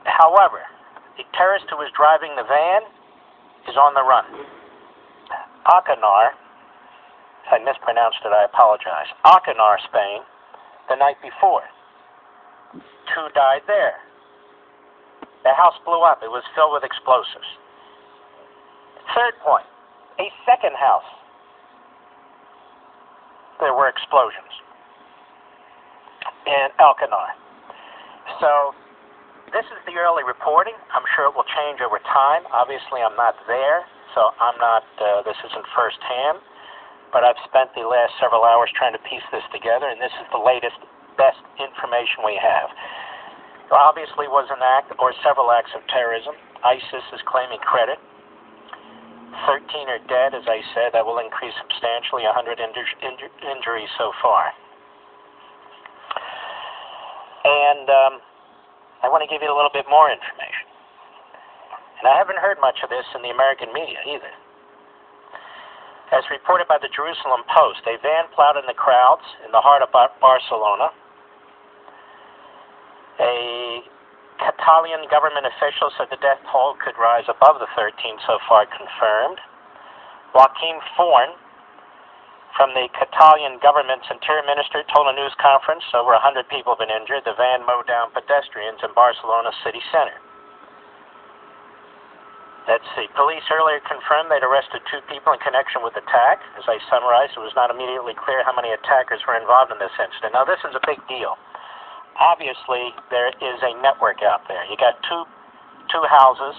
However, the terrorist who was driving the van is on the run. Alcanar, if I mispronounced it, I apologize. Alcanar, Spain, the night before. 2 died there. The house blew up. It was filled with explosives. Third point, a second house. There were explosions in Alcanar. So this is the early reporting. I'm sure it will change over time. Obviously, I'm not there, so I'm not, this isn't firsthand, but I've spent the last several hours trying to piece this together, and this is the latest, best information we have. There obviously was an act or several acts of terrorism. ISIS is claiming credit. 13 are dead, as I said. That will increase substantially, 100 injuries so far. And I want to give you a little bit more information. And I haven't heard much of this in the American media either. As reported by the Jerusalem Post, a van plowed in the crowds in the heart of Barcelona. A Catalan government official said the death toll could rise above the 13 so far confirmed. Joaquim Forn, from the Catalan government's interior minister, told a news conference over 100 people have been injured. The van mowed down pedestrians in Barcelona city center. Let's see. Police earlier confirmed they'd arrested 2 people in connection with the attack. As I summarized, it was not immediately clear how many attackers were involved in this incident. Now, this is a big deal. Obviously, there is a network out there. You got two houses,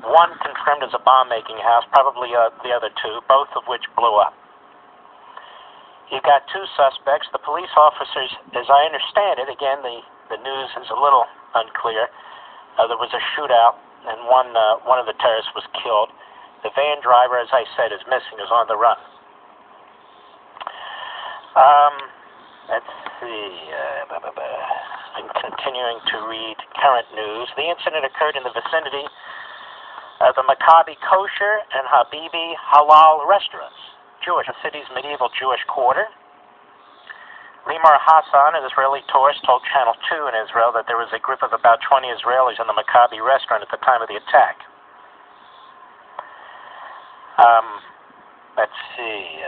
one confirmed as a bomb-making house, probably the other 2, both of which blew up. You've got 2 suspects. The police officers, as I understand it, again, the news is a little unclear. There was a shootout, and one of the terrorists was killed. The van driver, as I said, is missing, is on the run. Let's see. I'm continuing to read current news. The incident occurred in the vicinity of the Maccabi Kosher and Habibi Halal restaurants, Jewish, the city's medieval Jewish quarter. Limor Hassan, an Israeli tourist, told Channel 2 in Israel that there was a group of about 20 Israelis in the Maccabi restaurant at the time of the attack. Let's see.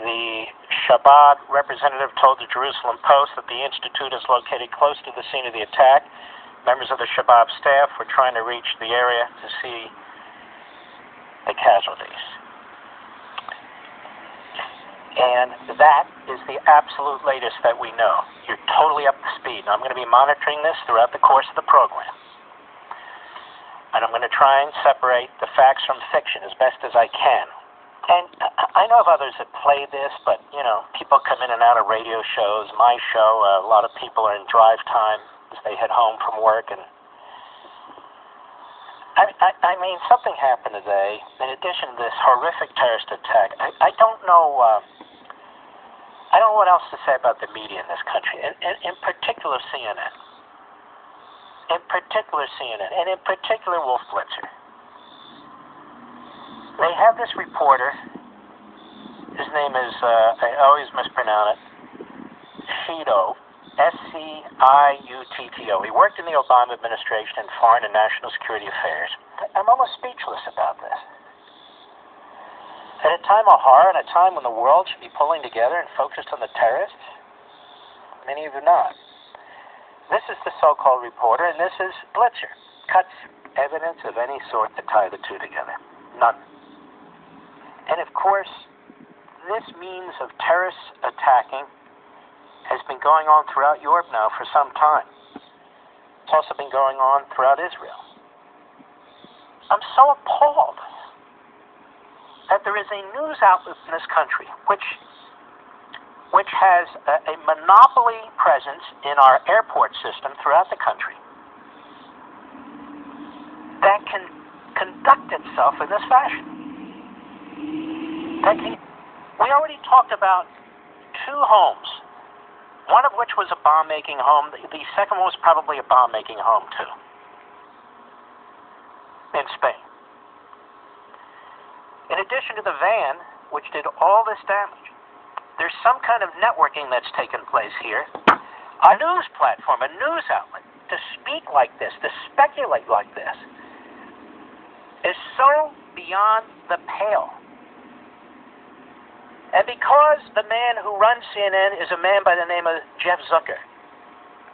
The Chabad representative told the Jerusalem Post that the institute is located close to the scene of the attack. Members of the Chabad staff were trying to reach the area to see the casualties. And that is the absolute latest that we know. You're totally up to speed. And I'm going to be monitoring this throughout the course of the program. And I'm going to try and separate the facts from fiction as best as I can. And I know of others that play this, but, you know, people come in and out of radio shows. My show, a lot of people are in drive time as they head home from work. And I mean, something happened today. In addition to this horrific terrorist attack, I don't know what else to say about the media in this country, and in particular CNN. And in particular Wolf Blitzer. They have this reporter, his name is, I always mispronounce it, Sciutto, Sciutto. He worked in the Obama administration in foreign and national security affairs. I'm almost speechless about this. At a time of horror, and a time when the world should be pulling together and focused on the terrorists, many of you not. This is the so-called reporter, and this is Blitzer. Cuts evidence of any sort to tie the 2 together. None. And of course, this means of terrorists attacking has been going on throughout Europe now for some time. It's also been going on throughout Israel. I'm so appalled that there is a news outlet in this country which has a monopoly presence in our airport system throughout the country that can conduct itself in this fashion. We already talked about 2 homes, one of which was a bomb-making home. The second one was probably a bomb-making home, too, in Spain. In addition to the van, which did all this damage, there's some kind of networking that's taken place here. A news platform, a news outlet, to speak like this, to speculate like this, is so beyond the pale. And because the man who runs CNN is a man by the name of Jeff Zucker,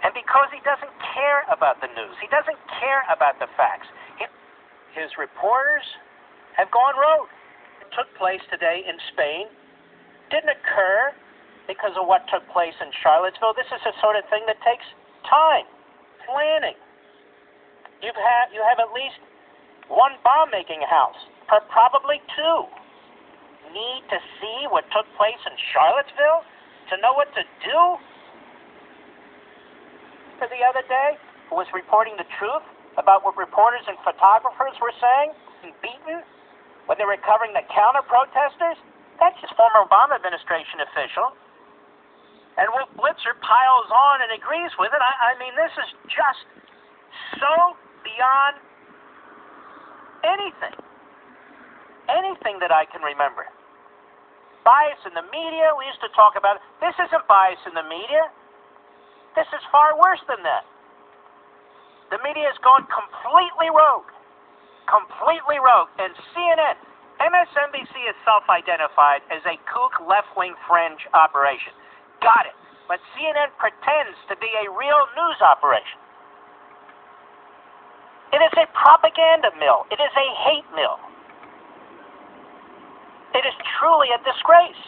and because he doesn't care about the news, he doesn't care about the facts, his reporters have gone rogue. It took place today in Spain. Didn't occur because of what took place in Charlottesville. This is the sort of thing that takes time, planning. You have at least one bomb-making house, or probably two. Need to see what took place in Charlottesville to know what to do? For the other day, who was reporting the truth about what reporters and photographers were saying and beaten when they were covering the counter-protesters? That's his former Obama administration official. And Wolf Blitzer piles on and agrees with it. I mean, this is just so beyond anything that I can remember. Bias in the media, we used to talk about it. This isn't bias in the media. This is far worse than that. The media has gone completely rogue. Completely rogue. And CNN, MSNBC is self-identified as a kook left-wing fringe operation. Got it. But CNN pretends to be a real news operation. It is a propaganda mill. It is a hate mill. It is truly a disgrace.